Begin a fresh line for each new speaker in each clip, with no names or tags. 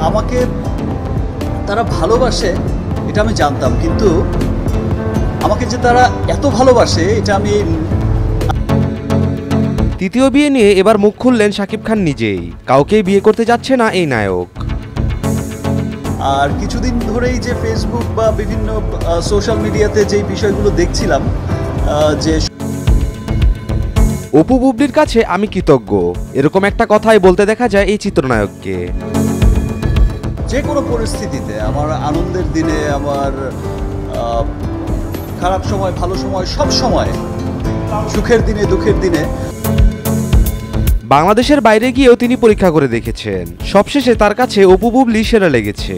আমাকে তারা ভালোবাসে এটা আমি জানতাম, কিন্তু আমাকে যে তারা এত ভালোবাসে এটা আমি।
তৃতীয় বিয়ে নিয়ে এবার মুখ খুললেন শাকিব খান নিজেই, কাউকেই বিয়ে করতে যাচ্ছে না এই নায়ক।
আর কিছুদিন ধরেই যে ফেসবুক বা বিভিন্ন সোশ্যাল মিডিয়াতে যেই বিষয়গুলো দেখছিলাম, যে
অপু বুবলির কাছে আমি কৃতজ্ঞ, এরকম একটা কথাই বলতে দেখা যায় এই চিত্রনায়ককে।
যে কোনো পরিস্থিতিতে, আমার আনন্দের দিনে, আমার খারাপ সময়, ভালো সময়, সব সময়, সুখের দিনে, দুঃখের দিনে।
বাংলাদেশের বাইরে গিয়েও তিনি পরীক্ষা করে দেখেছেন, সবশেষে তার কাছে অপু বুবলি সেরা লেগেছে।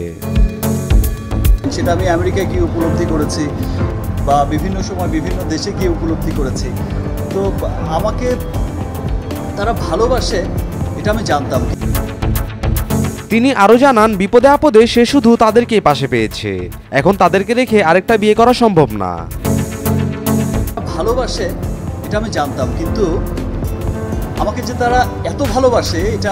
সেটা আমি আমেরিকায় গিয়ে উপলব্ধি করেছি, বা বিভিন্ন সময় বিভিন্ন দেশে গিয়ে উপলব্ধি করেছি। তো আমাকে তারা ভালোবাসে এটা আমি জানতাম।
তিনি আরও জানান, বিপদে আপদে সে শুধু তাদেরকেই পাশে পেয়েছে, এখন তাদেরকে রেখে আরেকটা বিয়ে করা সম্ভব না।
ভালোবাসে এটা আমি জানতাম, কিন্তু আমাকে যে তারা এত ভালোবাসে এটা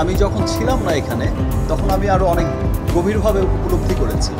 আমি যখন ছিলাম না এখানে, তখন আমি আরো অনেক গভীরভাবে উপলব্ধি করেছি।